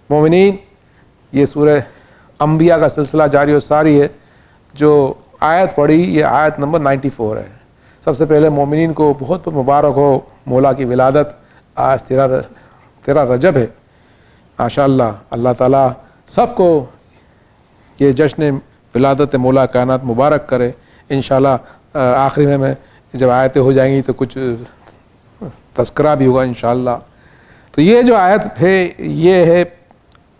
مومنین، یہ سورہ انبیاء کا سلسلہ جاری و ساری ہے. جو آیت پڑھی یہ آیت نمبر 94 ہے. سب سے پہلے مومنین کو بہت بہت مبارک ہو مولا کی ولادت. آج 13 رجب ہے. ماشاء اللہ، اللہ تعالیٰ سب کو یہ جشن ولادت مولا کائنات مبارک کرے. انشاءاللہ آخری میں جب آیتیں ہو جائیں گی تو کچھ تذکرہ بھی ہوگا انشاءاللہ. تو یہ جو آیت ہے یہ ہے،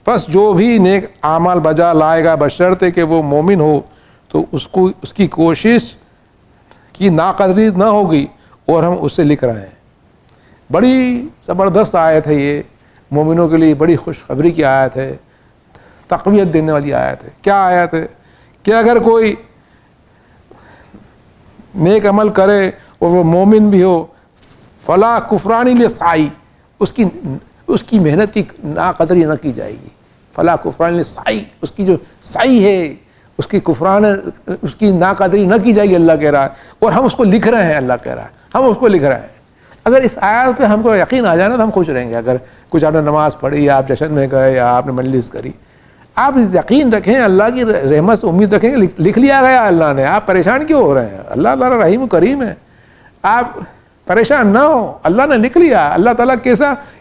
بس جو بھی نیک اعمال بجا لائے گا بشرطے کہ وہ مومن ہو تو اس کی کوشش کی ناقدری نہ ہوگی، اور ہم اسے لکھ رہے ہیں. بڑی زبردست آیت ہے یہ، مومنوں کے لیے بڑی خوشخبری کی آیت ہے، تقویت دینے والی آیت ہے. کیا آیت ہے کہ اگر کوئی نیک عمل کرے اور وہ مومن بھی ہو، فلا کفرانی لسعی، اس کی محنت کی ناقدری نہ کی جائے گی. فلا کفرانی لسعی، اس کی جو سعی ہے اس کی کفران، اس کی ناقدری نہ کی جائے گی، اللہ کہہ رہا ہے. اور ہم اس کو لکھ رہے ہیں، اللہ کہہ رہا ہے ہم اس کو لکھ رہے ہیں. اگر اس آیت پہ ہم کو یقین آ جائے نا تو ہم خوش رہیں گے. اگر کچھ آپ نے نماز پڑھی یا آپ جشن میں گئے یا آپ نے مجلس کری، آپ یقین رکھیں، اللہ کی رحمت سے امید رکھیں کہ لکھ لیا گیا اللہ نے. آپ پریشان کیوں ہو رہے ہیں؟ اللہ تعالیٰ رحیم و کریم ہے، آپ پریشان نہ ہو، اللہ نے لکھ لیا. اللہ تعالیٰ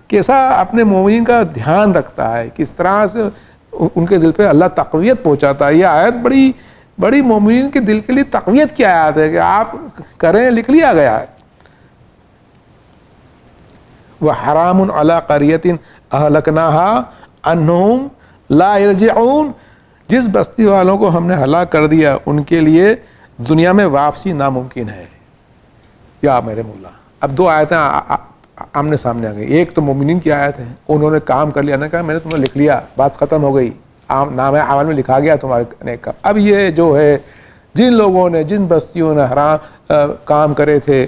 کیسا اپنے مومنین کا دھیان رکھتا ہے، کس طرح سے ان کے دل پہ اللہ تقویت پہنچاتا ہے. یہ آیت بڑی مومنین کے دل کے لیے تقویت کی آیت ہے کہ آپ کریں، لکھ لیا گیا ہے. وَحَرَامٌ عَلَىٰ قَرْيَةٍ أَهْلَكْنَاهَا أَنَّهُمْ لَا يَرْجِعُونَ، جس بستی والوں کو ہم نے ہلاک کر دیا ان کے لیے دنیا میں واپسی ناممکن ہے. یا میرے مولا، اب دو آیتیں آمنے سامنے آ گئی. ایک تو مومنین کی آیت ہے، انہوں نے کام کر لیا، نے کہا میں نے تمہیں لکھ لیا، بات ختم ہو گئی، نام اعمال میں لکھا گیا تمہارے نیک کا. اب یہ جو ہے جن لوگوں نے، جن بستیوں نے حرام کام کرے تھے،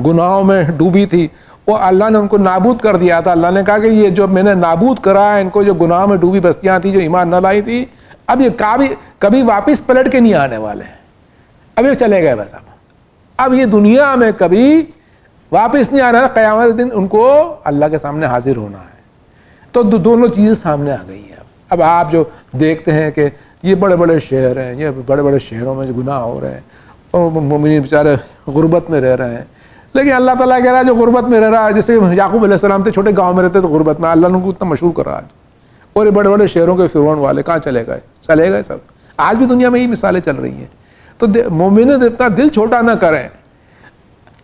گناہوں میں ڈوبی تھی، وہ اللہ نے ان کو نابود کر دیا تھا. اللہ نے کہا کہ یہ جو میں نے نابود کرا ہے ان کو، جو گناہ میں ڈوبی بستیاں تھیں جو ایمان نہ لائی تھی، اب یہ کبھی واپس پلٹ کے نہیں آنے والے ہیں. اب یہ چلے گئے بس. اب یہ دنیا میں کبھی واپس نہیں آنا ہے. قیامت دن ان کو اللہ کے سامنے حاضر ہونا ہے. تو دونوں چیزیں سامنے آ گئی ہیں. اب آپ جو دیکھتے ہیں کہ یہ بڑے بڑے شہر ہیں، یہ بڑے بڑے شہروں میں جو گناہ ہو رہے ہیں، اور مومنین بیچارے غربت میں رہ رہے ہیں. لیکن اللہ تعالیٰ کہہ رہا ہے جو غربت میں رہ رہا ہے، جیسے یعقوب علیہ السلام تھے، چھوٹے گاؤں میں رہتے تو غربت میں، اللہ نے ان کو اتنا مشہور کرا. اور یہ بڑے بڑے شہروں کے فرعون والے کہاں چلے گئے؟ چلے گئے سب. آج بھی دنیا میں یہ مثالیں چل رہی ہیں. تو مومن اتنا دل چھوٹا نہ کریں.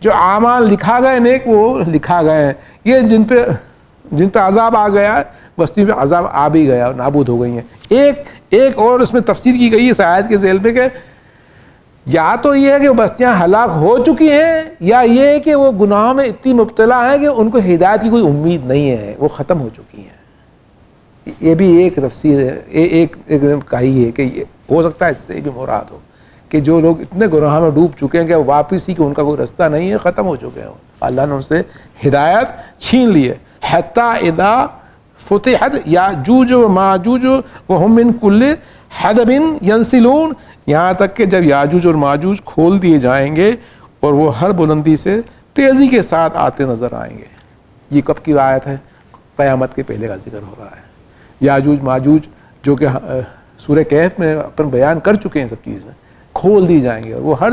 جو اعمال لکھا گئے نیک وہ لکھا گئے ہیں. یہ جن پہ عذاب آ گیا، بستی پہ عذاب آ بھی گیا، نابود ہو گئی ہیں. ایک اور اس میں تفسیر کی گئی ہے اس آیت کے ذیل پہ کہ یا تو یہ ہے کہ وہ بستیاں ہلاک ہو چکی ہیں، یا یہ ہے کہ وہ گناہوں میں اتنی مبتلا ہیں کہ ان کو ہدایت کی کوئی امید نہیں ہے، وہ ختم ہو چکی ہیں. یہ بھی ایک تفسیر ہے. ایک کہی ہے کہ یہ ہو سکتا ہے اس سے بھی مراد ہو کہ جو لوگ اتنے گناہ میں ڈوب چکے ہیں کہ واپس ہی کہ ان کا کوئی رستہ نہیں ہے، ختم ہو چکے ہیں، اللہ نے ان سے ہدایت چھین لی ہے. حتی اذا فتحت یاجوج و ماجوج وہم من کل حدب ینسلون، یہاں تک کہ جب یاجوج اور ماجوج کھول دیے جائیں گے اور وہ ہر بلندی سے تیزی کے ساتھ آتے نظر آئیں گے. یہ کب کی آیت ہے؟ قیامت کے پہلے کا ذکر ہو رہا ہے. یاجوج ماجوج جو کہ سورہ کہف میں اپن بیان کر چکے ہیں، سب چیزیں کھول دی جائیں گے اور وہ ہر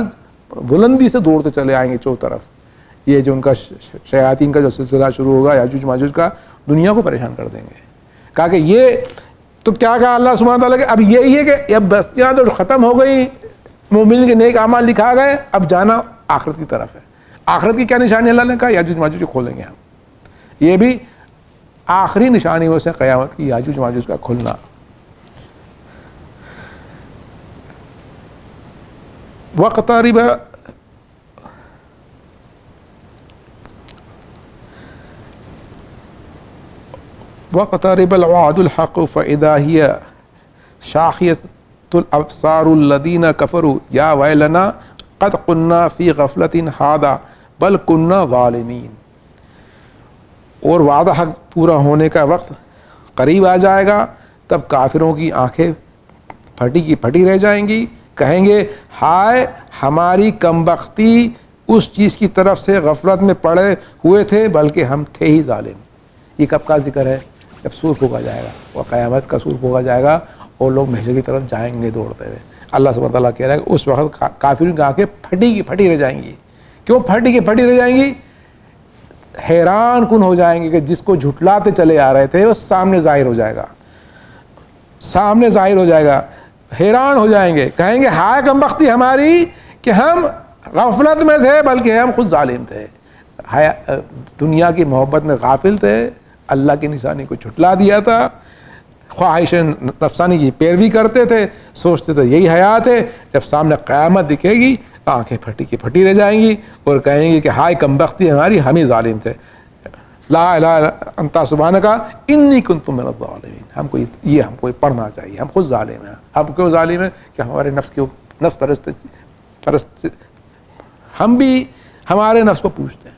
بلندی سے دوڑتے چلے آئیں گے چو طرف. یہ جو ان کا شیاطین کا جو سلسلہ شروع ہوگا یاجوج ماجوج کا، دنیا کو پریشان کر دیں گے. کہا کہ یہ تو کیا کہا اللہ سبحانہ تعالیٰ کہ اب یہی ہے کہ اب بستیاں تو ختم ہو گئی، مومن کے نیک اعمال لکھا گئے، اب جانا آخرت کی طرف ہے. آخرت کی کیا نشانی اللہ نے کہا؟ یاجوج ماجوج کھولیں گے ہم. یہ بھی آخری نشانی ہو سے قیامت کی، یاجوج ماجوج کا کھلنا. وَاقْتَرَبَ الْوَعْدُ الْحَقُّ فَإِذَا هِيَ شَاخِصَةُ الْأَبْصَارُ الَّذِينَ كَفَرُوا يَا وَيْلَنَا قَدْ كُنَّا فِي غَفْلَةٍ هَذَا بَلْ كُنَّا ظَالِمِينَ. اور وعدہ حق پورا ہونے کا وقت قریب آ جائے گا، تب کافروں کی آنکھیں پھٹی کی پھٹی رہ جائیں گی. کہیں گے ہائے ہماری کمبختی اس چیز کی طرف سے غفلت میں پڑے ہوئے تھے، بلکہ ہم تھے ہی ظالم. یہ کب کا ذکر ہے؟ جب سور پھونکا جائے گا، وہ قیامت کا سور پھونکا جائے گا اور لوگ محشر کی طرف جائیں گے دوڑتے ہوئے. اللہ سبحانہ تعالیٰ کہہ رہا ہے کہ اس وقت کافروں کی آنکھیں پھٹی رہ جائیں گی. کیوں پھٹی رہ جائیں گی؟ حیران کن ہو جائیں گے کہ جس کو جھٹلاتے چلے آ رہے تھے وہ سامنے ظاہر ہو جائے گا. حیران ہو جائیں گے، کہیں گے ہائے کم بختی ہماری کہ ہم غفلت میں تھے بلکہ ہم خود ظالم تھے. دنیا کی محبت میں غافل تھے، اللہ کی نشانی کو جھٹلا دیا تھا، خواہش نفسانی کی پیروی کرتے تھے، سوچتے تھے یہی حیات ہے. جب سامنے قیامت دکھے گی آنکھیں پھٹی رہ جائیں گی اور کہیں گے کہ ہائے کم بختی ہماری، ہم ہی ظالم تھے. لا الہ الا انت سبحانک انی کنت من الظالمین. ہم کو پڑھنا چاہیے، ہم خود ظالم ہیں. ہم کیوں ظالم ہیں؟ کہ ہمارے نفس پرست ہم بھی ہمارے نفس کو پوچھتے ہیں.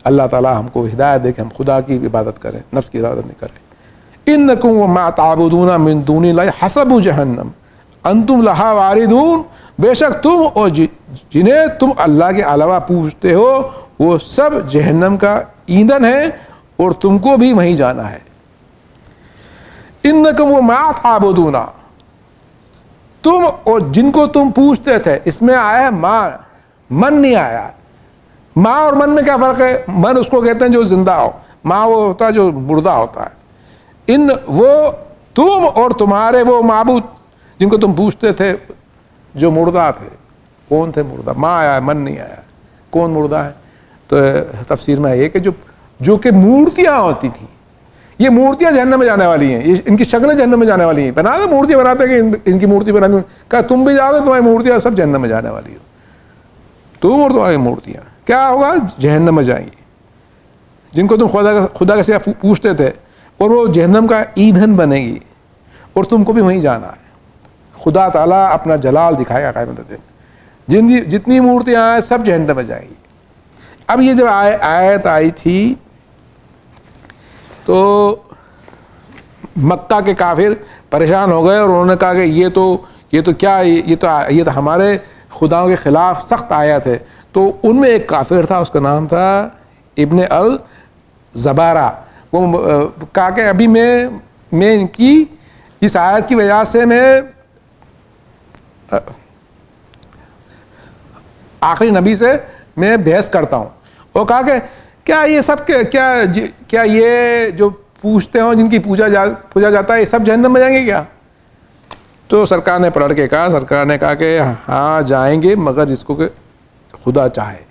اللہ تعالیٰ ہم کو ہدایت دے کہ ہم خدا کی عبادت کریں، نفس کی عبادت نہیں کریں. انکم وما تعبدون من دون اللہ حسب جہنم انتم لہا واردون. بے شک تم اور جنہیں تم اللہ کے علاوہ پوچھتے ہو وہ سب جہنم کا ایندھن ہے اور تم کو بھی وہیں جانا ہے. انکم وما تعبدون، تم اور جن کو تم پوچھتے تھے. اس میں آیا ہے ماں، من نہیں آیا. ماں اور من میں کیا فرق ہے؟ من اس کو کہتے ہیں جو زندہ ہو، ماں وہ ہوتا ہے جو مردہ ہوتا ہے. وہ تم اور تمہارے وہ معبود جن کو تم پوچھتے تھے جو مردہ تھے. کون تھے مردہ؟ ماں آیا ہے، من نہیں آیا. کون مردہ ہے؟ تو تفسیر میں یہ کہ جو کہ مورتیاں ہوتی تھیں، یہ مورتیاں جہنم میں جانے والی ہیں، ان کی شکلیں جہنم میں جانے والی ہیں. بنا دو مورتیاں بناتے کہ ان کی مورتی بنا دوں، کہا تم بھی جاؤ گے تمہاری مورتیاں سب جہنم میں جانے والی ہو. تم اور تمہاری مورتیاں کیا ہوگا؟ جہنم میں جائیں گی. جن کو تم خدا کے سوا پوچھتے تھے اور وہ جہنم کا ایندھن بنے گی اور تم کو بھی وہیں جانا ہے. خدا تعالیٰ اپنا جلال دکھائے گا قیامت دن. جتنی مورتیاں ہیں سب جہنم میں جائیں گی. اب یہ جب آیت آئی تھی تو مکہ کے کافر پریشان ہو گئے اور انہوں نے کہا کہ یہ تو ہمارے خداؤں کے خلاف سخت آیت ہے. تو ان میں ایک کافر تھا، اس کا نام تھا ابن الزبارہ. وہ کہا کہ ابھی میں ان کی اس آیت کی وجہ سے میں آخری نبی سے میں بحث کرتا ہوں. وہ کہا کہ کیا یہ سب کیا یہ جو پوچھتے ہوں جن کی پوجا جاتا ہے یہ سب جہنم میں جائیں گے کیا؟ تو سرکار نے پلٹ کے کہا، سرکار نے کہا کہ ہاں جائیں گے مگر جس کو کہ خدا چاہے.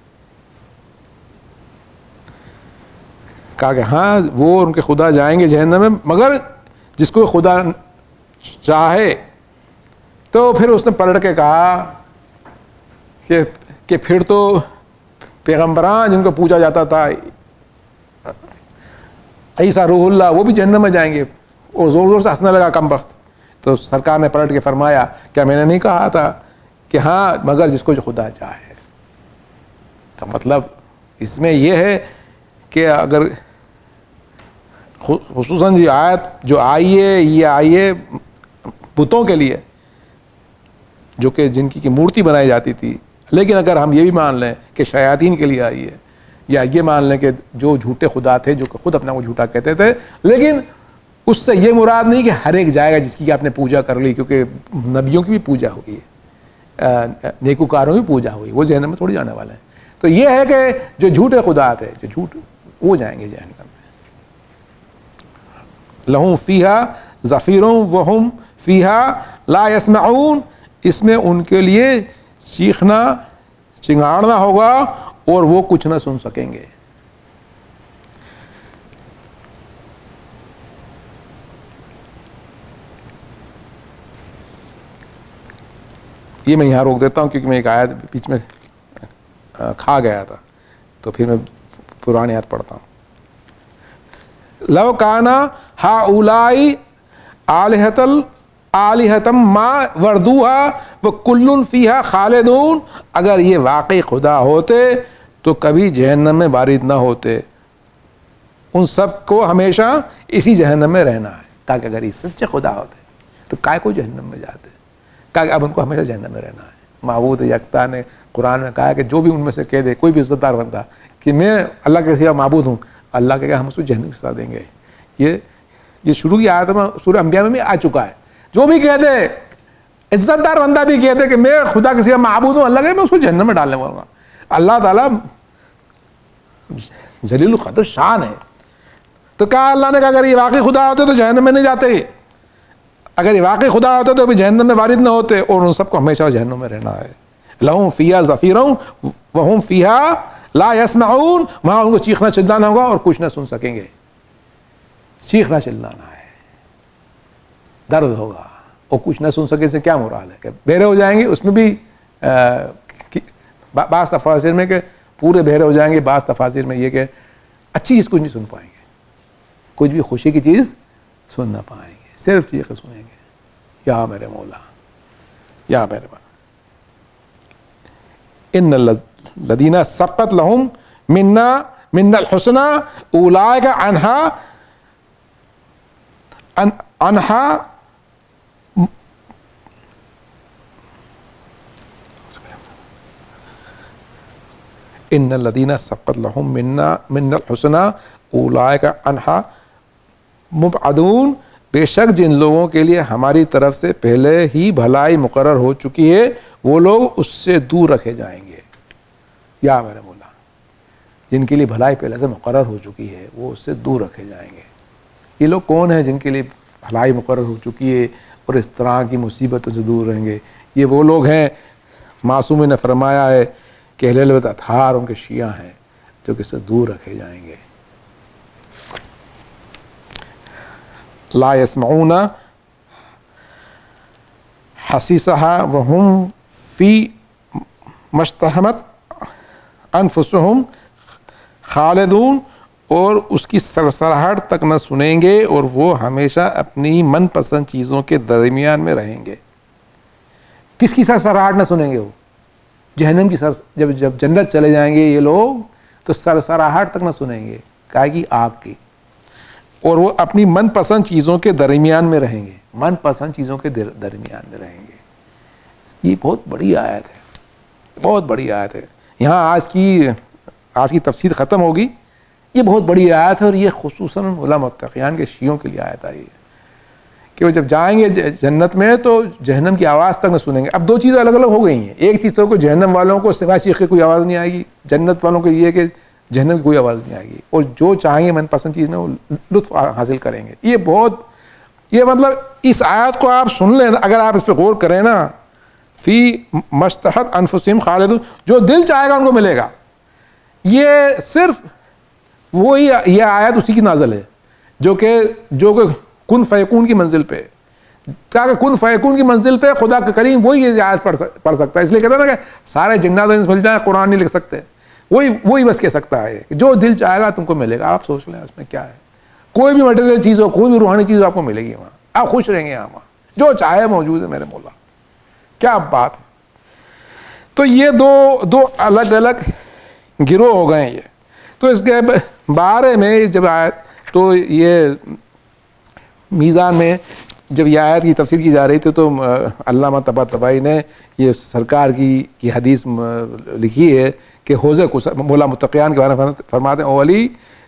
کہا کہ ہاں وہ ان کے خدا جائیں گے جہنم میں مگر جس کو خدا چاہے. تو پھر اس نے پلٹ کے کہا کہ پھر تو پیغمبران جن کو پوجا جاتا تھا عیسیٰ روح اللہ وہ بھی جہنم میں جائیں گے. اور زور زور سے ہنسنے لگا کم بخت. تو سرکار نے پلٹ کے فرمایا کیا میں نے نہیں کہا تھا کہ ہاں مگر جس کو جو خدا چاہے. تو مطلب اس میں یہ ہے کہ اگر خصوصاً یہ آیت جو یہ آئی ہے بتوں کے لیے جو کہ جن کی مورتی بنائی جاتی تھی. لیکن اگر ہم یہ بھی مان لیں کہ شیاطین کے لیے آئی ہے، یا یہ مان لیں کہ جو جھوٹے خدا تھے جو کہ خود اپنا کو جھوٹا کہتے تھے، لیکن اس سے یہ مراد نہیں کہ ہر ایک جائے گا جس کی آپ نے پوجا کر لی، کیونکہ نبیوں کی بھی پوجا ہوئی ہے، نیکوکاروں کی پوجا ہوئی، وہ جہنم میں تھوڑی جانے والے ہیں. تو یہ ہے کہ جو جھوٹے خدا تھے وہ جائیں گے جہنم میں. لہم فیہا زفیر وہم فیہا لا یسمعون. اس میں ان کے لیے چیخنا چنگاڑنا ہوگا اور وہ کچھ نہ سن سکیں گے. یہ میں یہاں روک دیتا ہوں کیونکہ میں ایک آیت بیچ میں کھا گیا تھا، تو پھر میں پرانی آیت پڑھتا ہوں. لو کانا ہؤلائی آلہۃ ما وردوہا وکل فیہا خالدون. اگر یہ واقعی خدا ہوتے تو کبھی جہنم میں وارد نہ ہوتے، ان سب کو ہمیشہ اسی جہنم میں رہنا ہے. کہا کہ اگر یہ سچے خدا ہوتے تو کائے کو جہنم میں جاتے. کہا کہ اب ان کو ہمیشہ جہنم میں رہنا ہے. معبود یکتا نے قرآن میں کہا کہ جو بھی ان میں سے کہہ دے، کوئی بھی عزت دار بندہ کہ میں اللہ کے سوا معبود ہوں، اللہ کے ہم اس کو جہنم میں سزا دیں گے. یہ یہ شروع کی آیت میں سورہ انبیاء میں بھی آ چکا ہے. جو بھی کہہ دے, عزت دار بندہ بھی کہہ دے کہ میں خدا کسی کا معبود ہوں, اللہ کہ میں اس کو جہنم میں ڈالنے والا ہوں. اللہ تعالیٰ جلیل القدر شان ہے. تو کہا اللہ نے کہا اگر یہ واقعی خدا ہوتے تو جہنم میں نہیں جاتے, اگر یہ واقعی خدا ہوتے تو ابھی جہنم میں وارد نہ ہوتے, اور ان سب کو ہمیشہ جہنم میں رہنا ہے. لہم فیہا زفیر وہم فیہا لا یسمعون, وہاں ان کو چیخنا چلانا ہوگا اور کچھ نہ سن سکیں گے. چیخنا چلانا ہے, درد ہوگا اور کچھ نہ سن سکے سے کیا مراد ہے کہ بہرے ہو جائیں گے. اس میں بھی بعض تفاسیر میں کہ پورے بہرے ہو جائیں گے, بعض تفاسیر میں یہ کہ اچھی چیز کچھ نہیں سن پائیں گے, کچھ بھی خوشی کی چیز سن نہ پائیں گے, صرف چیخیں سنیں گے, یا میرے مولا یا میرے مولا. ان الذین سبقت لہم منا الحسنى اولئک عنہا ان الذین سبقت لہم منا الحسنى اولئک عنہا مبعدون, بے شک جن لوگوں کے لیے ہماری طرف سے پہلے ہی بھلائی مقرر ہو چکی ہے وہ لوگ اس سے دور رکھے جائیں گے. یا میرے مولا, جن کے لیے بھلائی پہلے سے مقرر ہو چکی ہے وہ اس سے دور رکھے جائیں گے. یہ لوگ کون ہیں جن کے لیے بھلائی مقرر ہو چکی ہے اور اس طرح کی مصیبتوں سے دور رہیں گے؟ یہ وہ لوگ ہیں, معصوم نے فرمایا ہے کہ اہل البیت اطہار ان کے شیعہ ہیں جو کہ اس سے دور رکھے جائیں گے. لا يسمعون حسیسها وهم فی مشتہمت انفسهم خالدون, اور اس کی سرسراہٹ تک نہ سنیں گے اور وہ ہمیشہ اپنی من پسند چیزوں کے درمیان میں رہیں گے. کس کی سرسراہٹ نہ سنیں گے؟ وہ جہنم کی جب جنت چلے جائیں گے یہ لوگ تو سرسراہٹ تک نہ سنیں گے, کہا کہ آگ کی, اور وہ اپنی من پسند چیزوں کے درمیان میں رہیں گے, من پسند چیزوں کے درمیان میں رہیں گے. یہ بہت بڑی آیت ہے, بہت بڑی آیت ہے. یہاں آج کی تفسیر ختم ہوگی. یہ بہت بڑی آیت ہے اور یہ خصوصاً علماء متقیان کے شیعوں کے لیے آیت آئی ہے کہ وہ جب جائیں گے جنت میں تو جہنم کی آواز تک نہ سنیں گے. اب دو چیزیں الگ الگ ہو گئی ہیں. ایک چیز تو کہ جہنم والوں کو سوائے چیخ کے کوئی آواز نہیں آئے گی, جنت والوں کو یہ کہ جہنم کی کوئی آواز نہیں آئے گی, اور جو چاہیں گے من پسند چیز میں وہ لطف حاصل کریں گے. یہ مطلب اس آیت کو آپ سن لیں, اگر آپ اس پہ غور کریں نا, فی مشتہت انفسہم خالدون, جو دل چاہے گا ان کو ملے گا. یہ صرف وہی یہ آیت اسی کی نازل ہے جو کہ کن فیکون کی منزل پہ, کہ کن فیکون کی منزل پہ خدا کے کریم وہی یہ آیت پڑھ سکتا ہے. اس لیے کہتا ہے نا کہ سارے جنات و انس مل جائیں قرآن نہیں لکھ سکتے, وہی بس کہہ سکتا ہے جو دل چاہے گا تم کو ملے گا. آپ سوچ لیں اس میں کیا ہے, کوئی بھی مٹیریل چیز ہو, کوئی بھی روحانی چیز آپ کو ملے گی وہاں, آپ خوش رہیں گے. وہاں جو چاہے موجود ہے میرے مولا. کیا بات ہے. تو یہ دو الگ الگ گروہ ہو گئے. یہ تو اس کے بارے میں جب آیت, تو یہ میزان میں جب یہ آیت کی تفسیر کی جا رہی تھی تو علامہ طباطبائی نے یہ سرکار کی حدیث لکھی ہے کہ حوض کوثر, مولا متقیان کے بارے میں فرماتے ہیں, او علی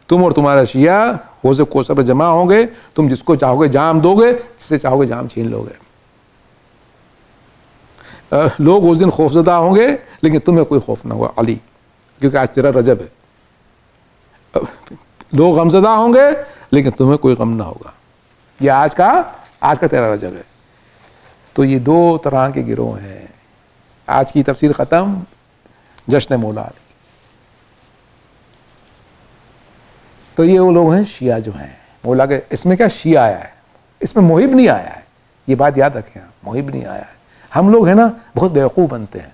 تم اور تمہارا شیعہ حوض کوثر پہ جمع ہوں گے, تم جس کو چاہو گے جام دو گے, جس سے چاہو گے جام چھین لو گے. لوگ اس دن خوفزدہ ہوں گے لیکن تمہیں کوئی خوف نہ ہوا علی, کیونکہ آج تیرا رجب ہے. لوگ غمزدہ ہوں گے لیکن تمہیں کوئی غم نہ ہوگا. یہ آج کا تیرا رجب ہے. تو یہ دو طرح کے گروہ ہیں. آج کی تفسیر ختم, جشن مولا علی. تو یہ وہ لوگ ہیں شیعہ جو ہیں مولا کے. اس میں کیا شیعہ آیا ہے, اس میں محب نہیں آیا ہے. یہ بات یاد رکھیں, محب نہیں آیا ہے. ہم لوگ ہیں نا بہت بیوقوف بنتے ہیں,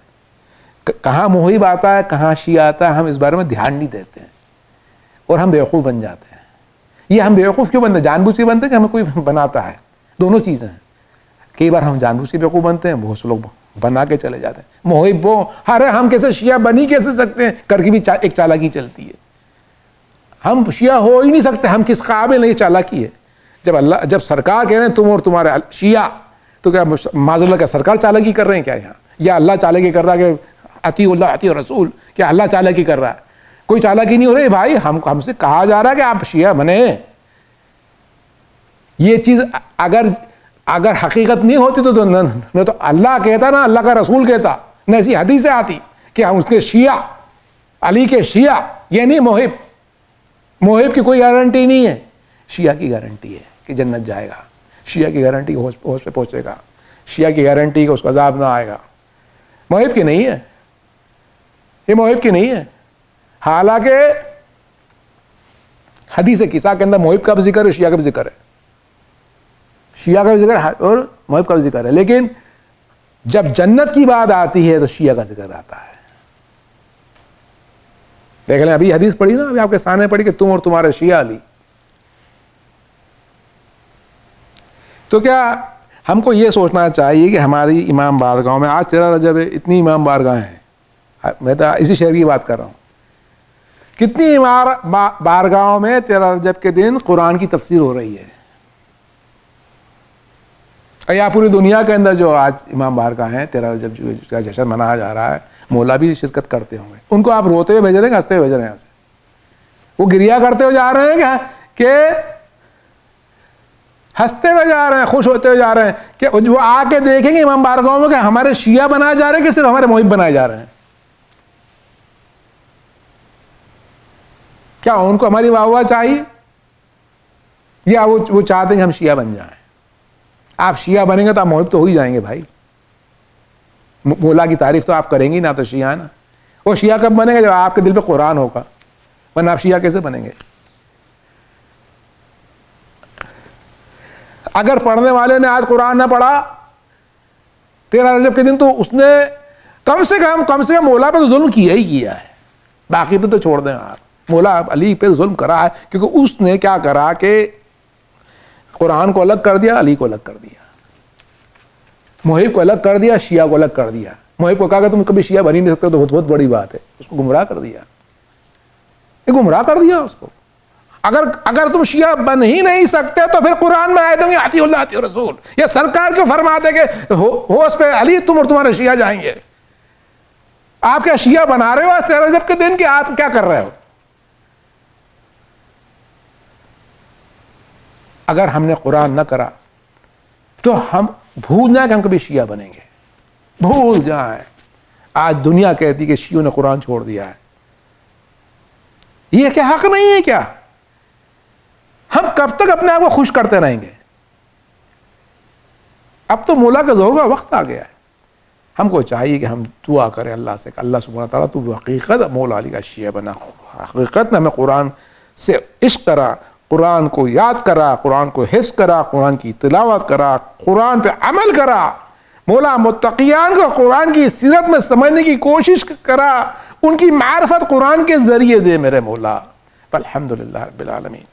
کہاں محب آتا ہے کہاں شیعہ آتا ہے ہم اس بارے میں دھیان نہیں دیتے ہیں اور ہم بیوقوف بن جاتے ہیں. یہ ہم بیوقوف کیوں بنتے ہیں؟ جان بوجھ کے بنتے ہیں کہ ہمیں کوئی بناتا ہے. دونوں چیزیں ہیں. کئی بار ہم جان بوجھ کے بیوقوف بنتے ہیں, بہت سے لوگ بنا کے چلے جاتے ہیں. محب وہ ارے ہم کیسے شیعہ بنی کیسے سکتے ہیں, کر کے بھی ایک چالاکی چلتی ہے. ہم شیعہ ہو ہی نہیں سکتے, ہم کس قابل نہیں, چالاکی ہے. جب سرکار کہہ رہے ہیں تم اور تمہارے شیعہ, تو کیا معاذ اللہ کا سرکار چالاکی کر رہے ہیں کیا یہاں, یا اللہ چالاکی کر رہا ہے کہ اطیع اللہ اطیع رسول, کیا اللہ چالاکی کر رہا ہے؟ کوئی چالاکی نہیں ہو رہی بھائی. ہم سے کہا جا رہا ہے کہ آپ شیعہ بنے. یہ چیز اگر حقیقت نہیں ہوتی تو نہ تو اللہ کہتا نہ اللہ کا رسول کہتا، نہ ایسی حدیثیں آتی کہ ہم اس کے شیعہ، علی کے شیعہ، یہ نہیں محب کی کوئی گارنٹی نہیں ہے، شیعہ کی گارنٹی ہے کہ جنت جائے گا، شیعہ کی گارنٹی ہوش پہ پہنچے گا، شیعہ کی گارنٹی کہ اس کو عذاب نہ آئے گا، محب کی نہیں ہے، یہ محب کی نہیں ہے۔ حالانکہ حدیث قصہ کے اندر محب کا بھی ذکر ہے، شیعہ کا بھی ذکر ہے، شیعہ کا بھی ذکر ہے اور محب کا بھی ذکر ہے، لیکن جب جنت کی بات آتی ہے تو شیعہ کا ذکر آتا ہے۔ دیکھ لیں ابھی حدیث پڑھی نا، ابھی آپ کے سامنے پڑھی کہ تم اور تمہارے شیعہ علی۔ تو کیا ہم کو یہ سوچنا چاہیے کہ ہماری امام بارگاہوں میں، آج 13 رجب ہے، اتنی امام بارگاہیں ہیں، میں تو اسی شہر کی بات کر رہا ہوں، کتنی بارگاہوں میں 13 رجب کے دن قرآن کی تفسیر ہو رہی ہے، یا پوری دنیا کے اندر جو آج امام بارگاہ ہیں 13 رجب کا جشن منایا جا رہا ہے، مولا بھی شرکت کرتے ہوں گے، ان کو آپ روتے ہوئے بھیج رہے ہیں، ہنستے ہوئے بھیج رہے ہیں؟ یہاں سے وہ گریا کرتے ہوئے جا رہے ہیں کہ ہنستے ہوئے جا رہے ہیں، خوش ہوتے ہوئے جا رہے ہیں کہ وہ آ کے دیکھیں گے امام بارگاہوں میں کہ ہمارے شیعہ بنائے جا رہے ہیں کہ صرف ہمارے محب بنائے جا رہے ہیں؟ کیا ان کو ہماری واہ واہ چاہیے یا وہ چاہتے ہیں کہ ہم شیعہ بن جائیں؟ آپ شیعہ بنیں گے تو آپ محب تو ہو ہی جائیں گے بھائی، مولا کی تعریف تو آپ کریں گی نا، تو شیعہ نا۔ وہ شیعہ کب بنے گا؟ جب آپ کے دل پہ قرآن ہوگا، ورنہ آپ شیعہ کیسے بنیں گے؟ اگر پڑھنے والے نے آج قرآن نہ پڑھا 13 رجب کے دن، تو اس نے کم سے کم مولا پہ تو ظلم کیا ہی کیا ہے، باقی پہ تو چھوڑ دیں آپ، مولا علی پہ ظلم کرا ہے، کیونکہ اس نے کیا کرا کہ قرآن کو الگ کر دیا، علی کو الگ کر دیا، محب کو الگ کر دیا، شیعہ کو الگ کر دیا۔ محب کو کہا کہ تم کبھی شیعہ بن ہی نہیں سکتے، تو بہت بڑی بات ہے، اس کو گمراہ کر دیا، یہ گمراہ کر دیا اس کو۔ اگر تم شیعہ بن ہی نہیں سکتے تو پھر قرآن میں آیت ہوں گے اطیعوا اللہ اطیعوا الرسول، یہ سرکار کیوں فرماتے کہ ہوش پہ علی تم اور تمہارے شیعہ جائیں گے؟ آپ کیا شیعہ بنا رہے ہو آج 13 رجب کے دن، کہ آپ کیا کر رہے ہو؟ اگر ہم نے قرآن نہ کرا تو ہم بھول جائیں کہ ہم کبھی شیعہ بنیں گے، بھول جائیں۔ آج دنیا کہتی کہ شیعوں نے قرآن چھوڑ دیا ہے، یہ کیا حق نہیں ہے کیا؟ ہم کب تک اپنے آپ کو خوش کرتے رہیں گے؟ اب تو مولا کا ظہور کا وقت آ گیا ہے، ہم کو چاہیے کہ ہم دعا کریں اللہ سے کہ اللہ سبحانہ تعالیٰ تو حقیقت مولا علی کا شیعہ بنا، حقیقت میں ہمیں قرآن سے عشق کرا، قرآن کو یاد کرا، قرآن کو حفظ کرا، قرآن کی تلاوت کرا، قرآن پہ عمل کرا، مولا متقیان کو قرآن کی سیرت میں سمجھنے کی کوشش کرا، ان کی معرفت قرآن کے ذریعے دے میرے مولا۔ الحمدللہ رب العالمین۔